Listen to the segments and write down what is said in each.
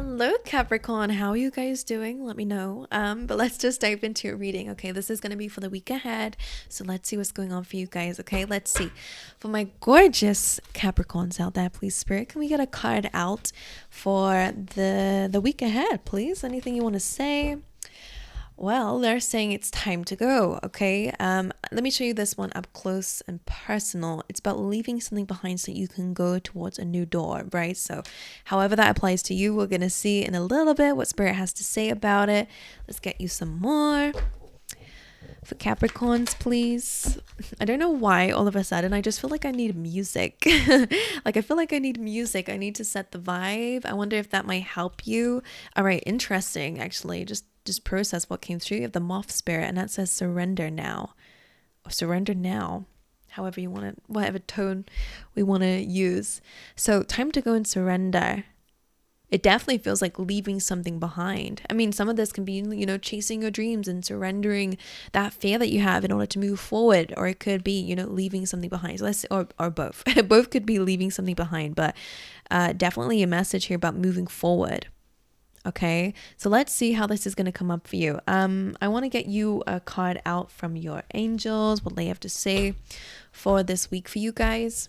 Hello, Capricorn. How are you guys doing? Let me know. But let's just dive into your reading. Okay, this is going to be for the week ahead. So let's see what's going on for you guys. Okay, let's see. For my gorgeous Capricorns out there, please, Spirit, can we get a card out for the week ahead, please? Anything you want to say? Well, they're saying it's time to go, okay? Let me show you this one up close and personal. It's about leaving something behind so you can go towards a new door, right? So however that applies to you, we're going to see in a little bit what Spirit has to say about it. Let's get you some more. For Capricorns, please. I don't know why all of a sudden I just feel like I need music. Like I feel like I need music. I need to set the vibe. I wonder if that might help you. All right, interesting, actually. Just process what came through. You have the moth spirit, and that says surrender now. Or surrender now. However you want it, whatever tone we want to use. So time to go and surrender. It definitely feels like leaving something behind. I mean, some of this can be, chasing your dreams and surrendering that fear that you have in order to move forward. Or it could be, leaving something behind. So let's, or both. Both could be leaving something behind, but definitely a message here about moving forward. Okay, so let's see how this is going to come up for you. I want to get you a card out from your angels, what they have to say for this week for you guys.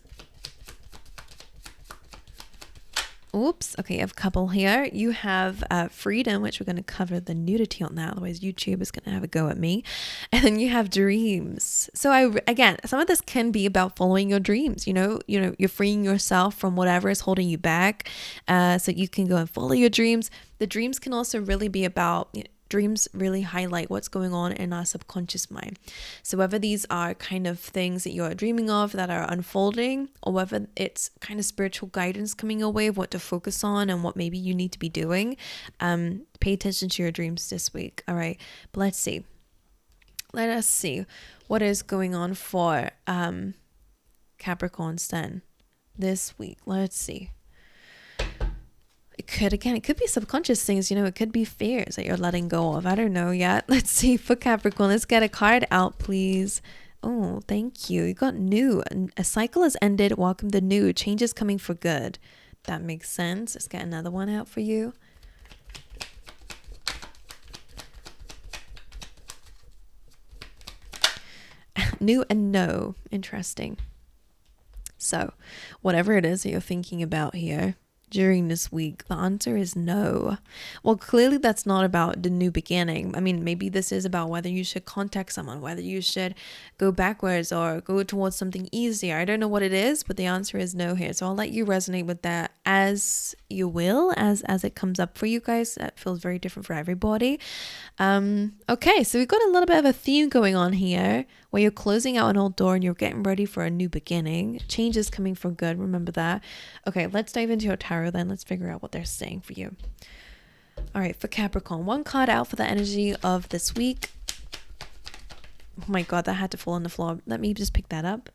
Oops. Okay, I have a couple here. You have freedom, which we're going to cover the nudity on that. Otherwise, YouTube is going to have a go at me. And then you have dreams. So again, some of this can be about following your dreams. You're freeing yourself from whatever is holding you back, so you can go and follow your dreams. The dreams can also really be about dreams really highlight what's going on in our subconscious mind. So whether these are kind of things that you're dreaming of that are unfolding, or whether it's kind of spiritual guidance coming your way of what to focus on and what maybe you need to be doing, pay attention to your dreams this week. All right, but let's see. Let us see what is going on for Capricorns then this week. Let's see. It could be subconscious things, it could be fears that you're letting go of. I don't know yet. Let's see for Capricorn. Let's get a card out, please. Oh, thank you. You got new. A cycle has ended. Welcome the new. Change is coming for good. That makes sense. Let's get another one out for you. New and no. Interesting. So, whatever it is that you're thinking about here during this week, the answer is no. Well, clearly that's not about the new beginning. I mean, maybe this is about whether you should contact someone, whether you should go backwards or go towards something easier. I don't know what it is, but the answer is no here. So I'll let you resonate with that as you will, as it comes up for you guys. That feels very different for everybody. Okay, so we've got a little bit of a theme going on here where you're closing out an old door and you're getting ready for a new beginning. Change is coming for good. Remember that. Okay, let's dive into your tarot then. Let's figure out what they're saying for you. All right, for Capricorn, one card out for the energy of this week. Oh my God, that had to fall on the floor. Let me just pick that up.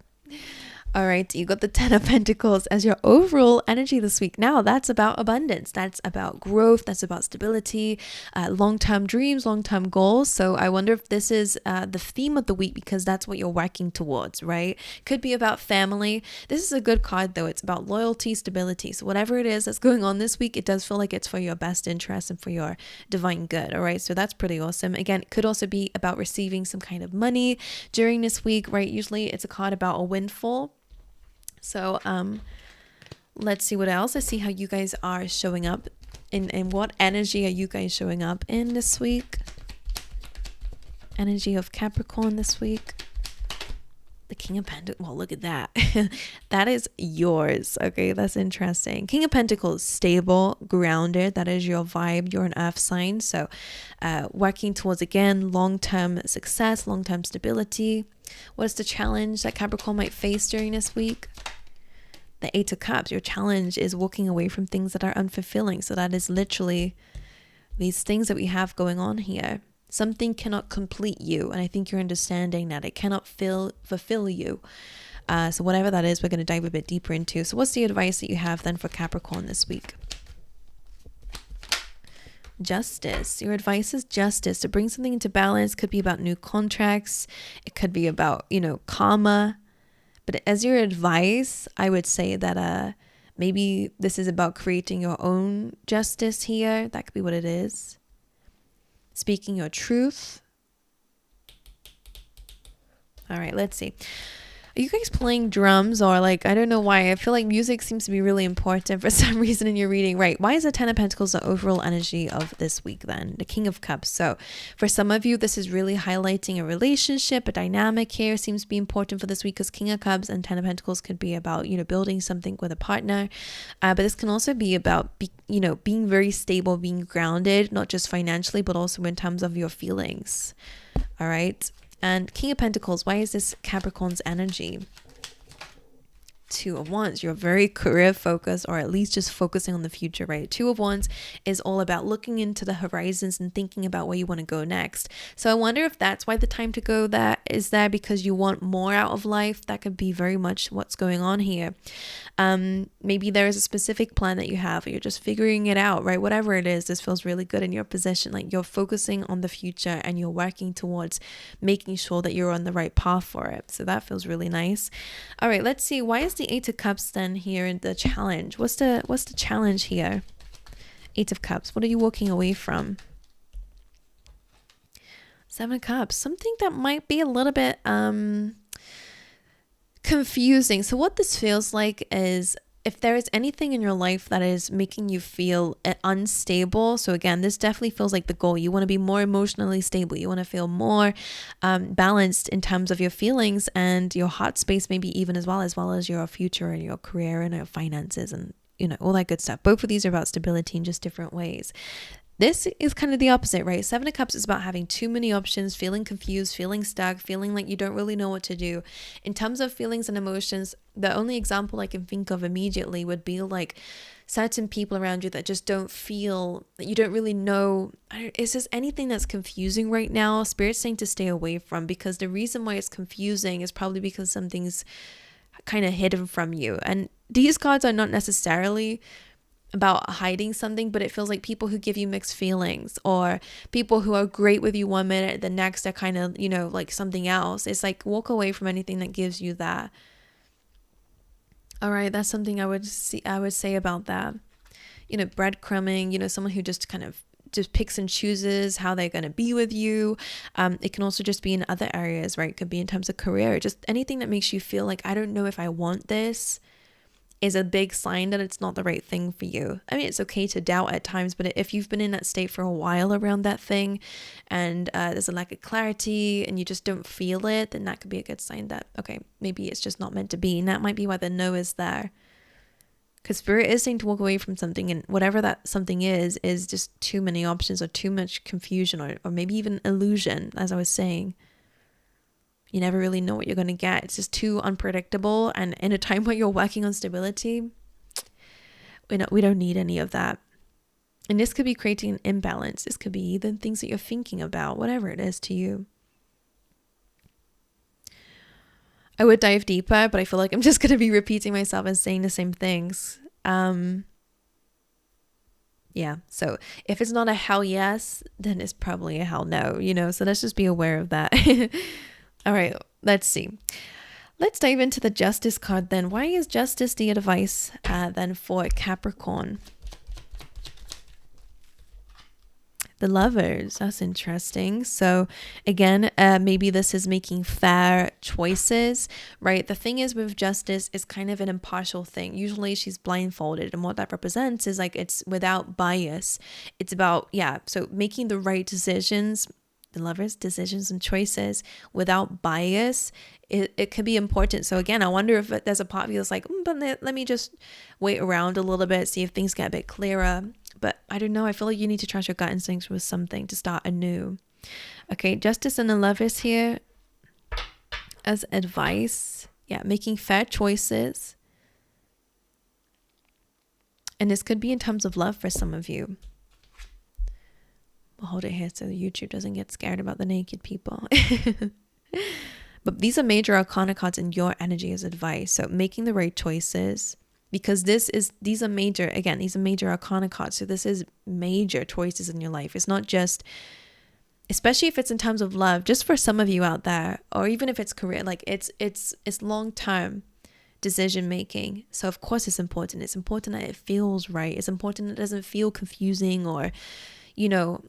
All right, you got the 10 of Pentacles as your overall energy this week. Now, that's about abundance. That's about growth. That's about stability, long-term dreams, long-term goals. So I wonder if this is the theme of the week because that's what you're working towards, right? Could be about family. This is a good card, though. It's about loyalty, stability. So whatever it is that's going on this week, it does feel like it's for your best interest and for your divine good, all right? So that's pretty awesome. Again, it could also be about receiving some kind of money during this week, right? Usually it's a card about a windfall. So let's see what else. Let's see how you guys are showing up in what energy are you guys showing up in this week. Energy of Capricorn this week. The King of Pentacles. Well, look at that. That is yours. Okay, that's interesting. King of Pentacles, stable, grounded. That is your vibe. You're an earth sign. So working towards, again, long-term success, long-term stability. What is the challenge that Capricorn might face during this week? The 8 of Cups. Your challenge is walking away from things that are unfulfilling. So that is literally these things that we have going on here. Something cannot complete you. And I think you're understanding that it cannot fulfill you. So whatever that is, we're going to dive a bit deeper into. So what's the advice that you have then for Capricorn this week? Justice. Your advice is justice. To bring something into balance. Could be about new contracts. It could be about, karma. But as your advice, I would say that Maybe this is about creating your own justice here. That could be what it is. Speaking your truth. All right, let's see. Are you guys playing drums, or like, I don't know why. I feel like music seems to be really important for some reason in your reading, right? Why is the Ten of Pentacles the overall energy of this week then? The King of Cups. So for some of you, this is really highlighting a relationship, a dynamic here seems to be important for this week, because King of Cups and Ten of Pentacles could be about, building something with a partner. But this can also be about, being very stable, being grounded, not just financially, but also in terms of your feelings. All right. And King of Pentacles, why is this Capricorn's energy? Two of Wands, you're very career focused, or at least just focusing on the future, right? Two of Wands is all about looking into the horizons and thinking about where you want to go next. So I wonder if that's why the time to go that is there, because you want more out of life. That could be very much what's going on here. Maybe there is a specific plan that you have, or you're just figuring it out, right? Whatever it is, this feels really good in your position. Like you're focusing on the future and you're working towards making sure that you're on the right path for it. So that feels really nice. All right, let's see. Why is the Eight of Cups then here in the challenge? What's the challenge here? Eight of Cups. What are you walking away from? Seven of Cups. Something that might be a little bit confusing. So what this feels like is, if there is anything in your life that is making you feel unstable, so again, this definitely feels like the goal. You want to be more emotionally stable. You want to feel more balanced in terms of your feelings and your heart space, maybe even as well as your future and your career and your finances and, all that good stuff. Both of these are about stability in just different ways. This is kind of the opposite, right? Seven of Cups is about having too many options, feeling confused, feeling stuck, feeling like you don't really know what to do. In terms of feelings and emotions, the only example I can think of immediately would be like certain people around you that just don't feel, that you don't really know. Is there anything that's confusing right now? Spirit's saying to stay away from, because the reason why it's confusing is probably because something's kind of hidden from you. And these cards are not necessarily about hiding something, but it feels like people who give you mixed feelings, or people who are great with you one minute, the next are kind of, like something else. It's like, walk away from anything that gives you that. All right, that's something I would say about that. Breadcrumbing, someone who just kind of just picks and chooses how they're going to be with you. It can also just be in other areas, right? It could be in terms of career, just anything that makes you feel like, I don't know if I want this, is a big sign that it's not the right thing for you. I mean, it's okay to doubt at times, but if you've been in that state for a while around that thing, and there's a lack of clarity and you just don't feel it, then that could be a good sign that, okay, maybe it's just not meant to be. And that might be why the no is there. Because Spirit is saying to walk away from something, and whatever that something is just too many options, or too much confusion, or maybe even illusion, as I was saying. You never really know what you're going to get. It's just too unpredictable. And in a time where you're working on stability, we don't need any of that. And this could be creating an imbalance. This could be even things that you're thinking about, whatever it is to you. I would dive deeper, but I feel like I'm just going to be repeating myself and saying the same things. Yeah. So if it's not a hell yes, then it's probably a hell no, so let's just be aware of that. All right, let's see. Let's dive into the Justice card then. Why is Justice the advice then for Capricorn? The Lovers, that's interesting. So again, maybe this is making fair choices, right? The thing is with Justice, is kind of an impartial thing. Usually she's blindfolded, and what that represents is like it's without bias. It's about, so making the right decisions. The Lovers, decisions and choices without bias, it could be important. So again, I wonder if there's a part of you that's like, but let me just wait around a little bit, see if things get a bit clearer. But I don't know. I feel like you need to trust your gut instincts with something to start anew. Okay, Justice and the Lovers here as advice. Yeah, making fair choices. And this could be in terms of love for some of you. We'll hold it here so YouTube doesn't get scared about the naked people. But these are major arcana cards in your energy as advice. So making the right choices, because these are major arcana cards. So this is major choices in your life. It's not just, especially if it's in terms of love, just for some of you out there, or even if it's career, like it's long term. decision making. So of course it's important. It's important that it feels right. It's important that it doesn't feel confusing, or, you know,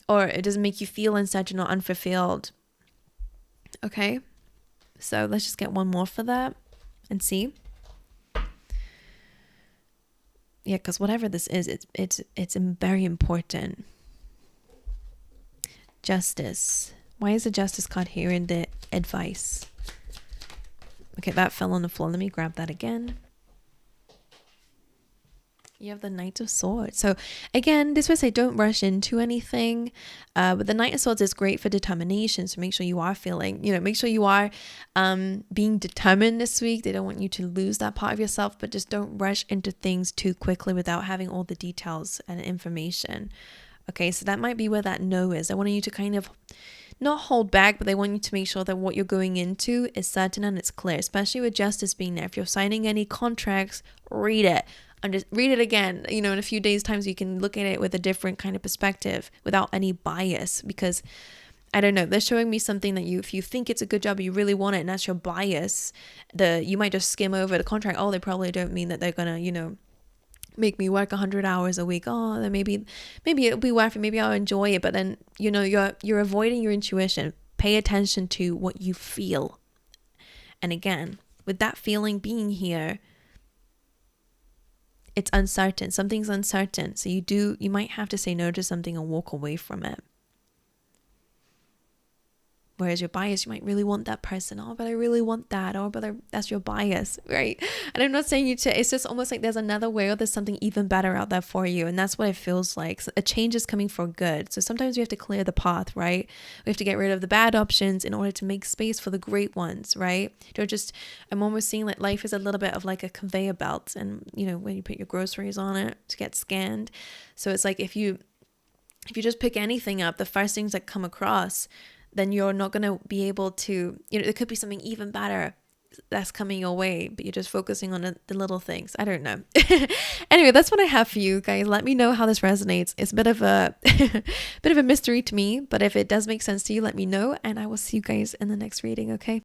or it doesn't make you feel uncertain or unfulfilled. Okay, so let's just get one more for that and see. Yeah, because whatever this is, it's very important. Justice. Why is the Justice card here in the advice? Okay, that fell on the floor. Let me grab that again. You have the Knight of Swords. So again, this would say don't rush into anything. But the Knight of Swords is great for determination. So make sure you are feeling, make sure you are being determined this week. They don't want you to lose that part of yourself, but just don't rush into things too quickly without having all the details and information. Okay, so that might be where that no is. I want you to kind of not hold back, but they want you to make sure that what you're going into is certain and it's clear, especially with justice being there. If you're signing any contracts, read it. And just read it again, in a few days' time, so you can look at it with a different kind of perspective without any bias. Because I don't know, they're showing me something that if you think it's a good job, you really want it, and that's your bias, you might just skim over the contract. Oh, they probably don't mean that they're gonna, make me work 100 hours a week. Oh, then maybe it'll be worth it. Maybe I'll enjoy it. But then you're avoiding your intuition. Pay attention to what you feel. And again, with that feeling being here, it's uncertain. Something's uncertain. So you might have to say no to something and walk away from it. Whereas your bias, you might really want that person. Oh, but I really want that. Oh, but that's your bias, right? And I'm not saying you to, it's just almost like there's another way, or there's something even better out there for you. And that's what it feels like. So a change is coming for good. So sometimes we have to clear the path, right? We have to get rid of the bad options in order to make space for the great ones, right? I'm almost seeing like life is a little bit of like a conveyor belt, and when you put your groceries on it to get scanned. So it's like if you just pick anything up, the first things that come across, then you're not going to be able to, there could be something even better that's coming your way, but you're just focusing on the little things. I don't know. Anyway, that's what I have for you guys. Let me know how this resonates. It's a bit of a bit of a mystery to me, but if it does make sense to you, let me know, and I will see you guys in the next reading. Okay.